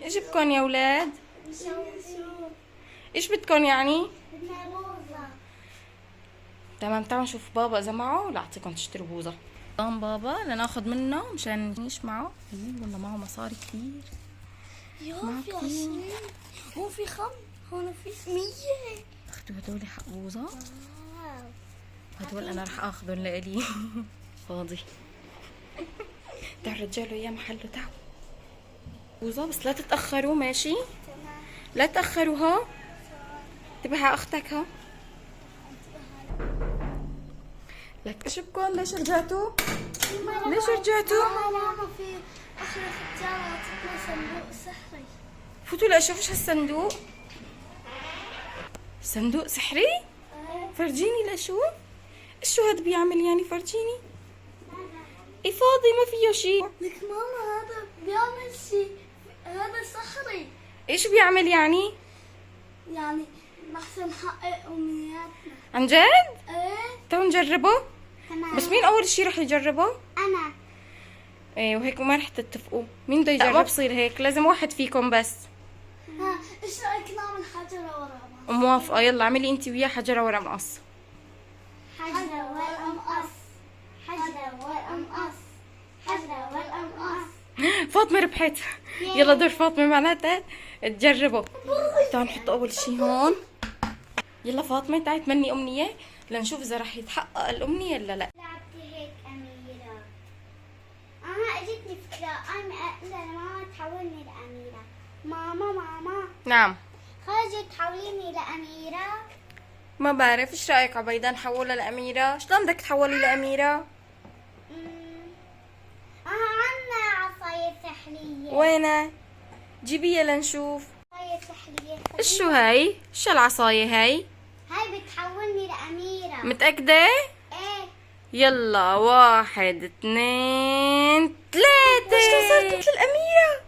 ايش بكون يا ولاد؟ ايش بدكن يعني؟ تمام، تعالوا نشوف بابا اذا معه لاعطيكم تشتروا بوظة. قام بابا لناخذ منه مشان نعيش معه. والله معه مصاري كثير. يا في 20 هون في هون في 100. اخذوا هدول حق بوظة. هدول انا رح اخذهم لإلي. فاضي. تعال رجاله اياه محله. تعالوا بوظة، بس لا تتأخروا ماشي؟ لا تأخروا. ها انتبه على اختك. ها لك ايش بكون؟ ليش رجعتوا؟ ليش رجعتوا؟ ماما في اخر التجارة عطتنا صندوق سحري. فوتوا لاشوف ايش هالصندوق. صندوق سحري؟ فرجيني لاشوف. ايش شو هاد بيعمل يعني؟ فرجيني. ايه فاضي ما فيه شيء. لك ماما هذا بيعمل شيء، هذا سحري. ايش بيعمل يعني؟ يعني نحسن نحقق امنياتنا. عن جد؟ ايه تعالوا نجربه. تمام. بس مين اول شي رح يجربه؟ انا. ايه وهيك ما رح تتفقوا مين بده يجرب. ما بصير هيك، لازم واحد فيكم بس. ها ايش رايك نعمل حجرة ورا بعض؟ موافقة، يلا اعملي انت وياه حجرة ورا مقص. حجرة ورا مقص، حجرة ورا مقص، حجرة ورا مقص. فاطمة ربحت. يلا دور فاطمة معناتها تجربوا. تعالوا نحط أول شي هون. يلا فاطمة تعي تمني أمنية لنشوف إذا رح يتحقق الأمنية ولا لا. لعبتي هيك أميرة. أنا أجتني فكرة، أنا ماما تحولني لأميرة. ماما نعم. خرجي تحوليني لأميرة. ما بعرف، إيش رأيك عبيدة نحولها لأميرة؟ شلون بدك تحولي لأميرة؟ عنا عصاية سحرية. وينها؟ جيبيها لنشوف. عصاية سحرية. إيش شو هاي؟ شو العصاية هاي؟ هاي بتحولني لأميرة. متأكدة؟ ايه. يلا 1 2 3. شلون صارت مثل الأميرة؟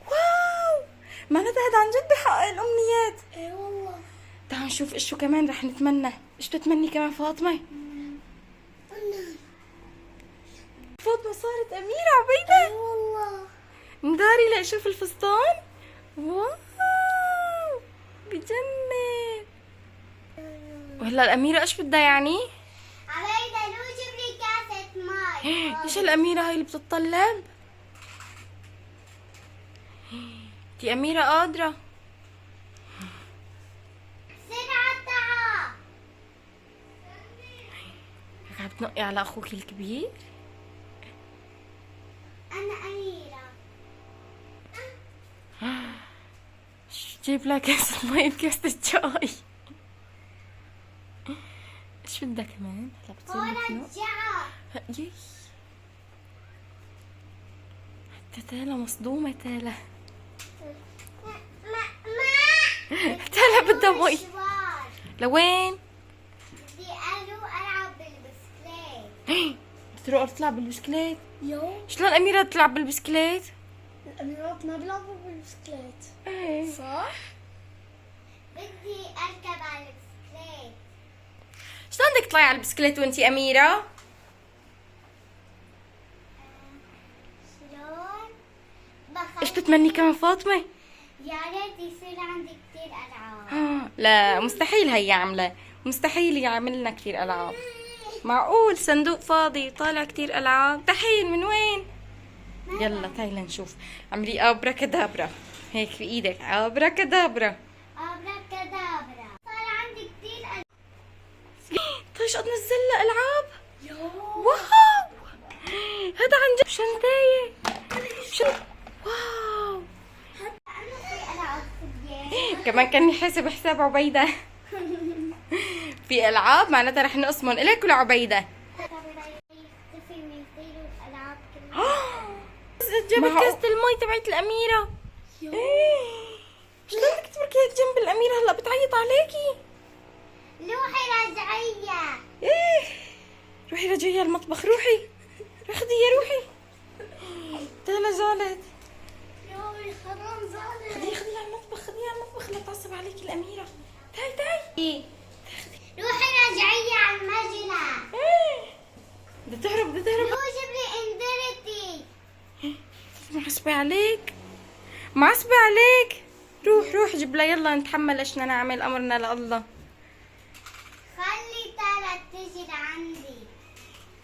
واو، معناتها هذا عن جد بحقق الأمنيات. ايه والله. تعالوا نشوف إيش شو كمان رح نتمنى. إيش بتتمني كمان فاطمة؟ فاطمة صارت أميرة عبيدة. ايه والله. نداري لأشوف الفستان. واو بجنن. وهلا الأميرة إيش بدها يعني؟ عبيدة لو جيب لي كاسة مي. إيش الأميرة هاي اللي بتتطلب؟ دي أميرة قادرة. سرعة تعا. هيك عم بتنقي على أخوك الكبير. أنا أميرة. جيب لها كاسة مي بكاسة الشاي. إيش بدها كمان؟ هلا بتصير مخنوق. ورجعها. يي حتى تالا مصدومة. تالا تالا بدها مي. مشوار. لوين؟ بدي ألعب بالبسكليت. تروح تلعب بالبسكليت؟ يو. شلون أميرة تلعب بالبسكليت؟ الأميرات ما بيلعبوا بالبسكليت. ايه صح؟ بدي أركب على البسكليت. شلون بدك تطلعي على البسكليت وانتي أميرة؟ شلون؟ ايش بتتمني كمان فاطمة؟ يا ريت يصير عندي كتير ألعاب. لا مستحيل هي عاملة، مستحيل يعمل لنا كثير ألعاب. معقول صندوق فاضي طالع كثير ألعاب؟ دحين من وين؟ يلا تعي لنشوف. عملي أبرا كدابرا هيك في إيدك. أبرا كدابرا. أبراكادابرا. صار عندي كتير ألعاب. طيش قد نزل لها ألعاب. يو. واو هذا عن جد شنطاية. واو أنا في ألعاب فيديو. كمان كاني حاسب حساب عبيدة. في ألعاب معناتها رح نقسمهم إلك ولعبيدة. يختفي من يصيروا الألعاب كلها. جابت كاسة المي تبعت الأميرة. شلون بدك تتركيها جنب الأميرة؟ هلا بتعيط عليكي. روحي رجعية. روحي رجعيها المطبخ. روحي خديها روحي. تالا زعلت. يوي حرام زعلت. خديها على المطبخ لا تعصب عليكي الأميرة. تعي روحي رجعية على المجنة. بدها تهرب. لو جيب لي اندرتي. محسبة عليك. معصبة عليك. روح جيب لها، يلا نتحمل ايش بدنا نعمل، امرنا لله. خلي تالا تجي لعندي.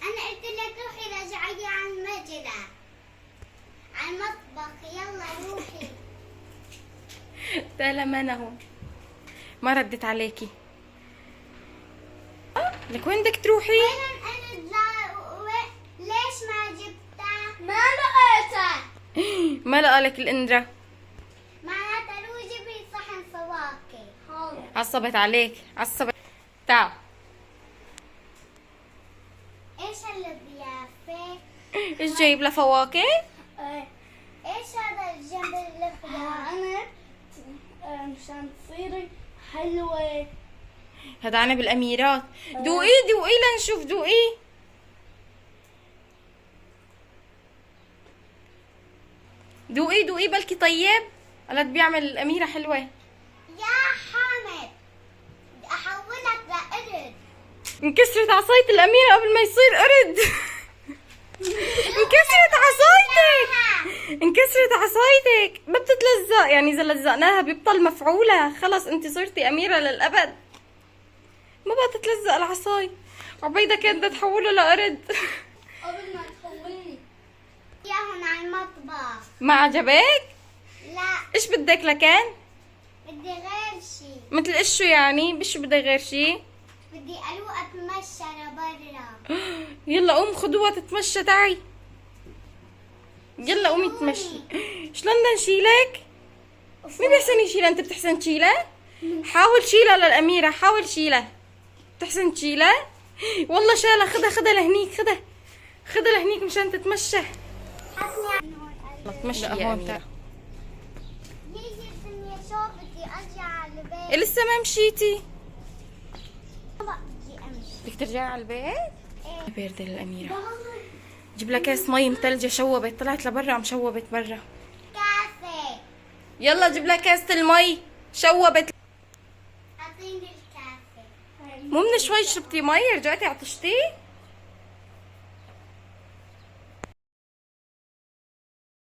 انا قلت لك روحي رجعي على المجرى على المطبخ، يلا روحي. تالا ما انا هون، ما ردت عليكي. لك وين بدك تروحي؟ وين ليش ما جبتها؟ ما لقيتها. ما لقالك الإندرة. معناتها روحي جيبي صحن فواكه. حاضر. عصبت عليك، عصبت. تعال. ايش الضيافة؟ ايش جايب لها فواكه؟ ايش هذا الجنب اللي انا مشان تصيري حلوة. هذا عنب الأميرات. دوقي لنشوف، دوقي. دوقي بلكي طيب. قالت بيعمل الأميرة حلوة. يا حامد احولك لقرد. انكسرت عصاية الأميرة قبل ما يصير قرد. انكسرت عصايتك، ما بتتلزق، يعني إذا لزقناها بيبطل مفعولة. خلص انت صرتي أميرة للأبد، ما بقى تتلزق العصاي. عبيدة كانت بدها تحوله لقرد. قبل ما تحولني ياهن على المطبخ. ما عجبك؟ لا ايش بدك لكان؟ بدي غير شي. مثل ايش شو يعني؟ بشو بدك غير شي؟ بدي اروح اتمشى لبرا. يلا قوم خدوها تتمشى، تعي. يلا قومي تمشي. شلون بدنا نشيلك؟ مين بيحسن يشيلها؟ انت بتحسن تشيلها؟ حاول شيلها للأميرة، حاول شيلها. بتحسن تشيلها؟ والله شالها. خدها لهنيك، خدها لهنيك مشان تتمشى. تمشي يا أميرة. يجي سني شوف بدي ارجع على البيت. لسه ما مشيتي؟ بدي امشي. بدك ترجعي على البيت؟ ايه. باردة للأميرة. جيب لها كاس مي متلجة، شوبت، طلعت لبرا شوبت برا. كاسة. يلا جيب لها كاسة المي، شوبت. اعطيني الكاسة. مو من شوي شربتي مي رجعتي عطشتي؟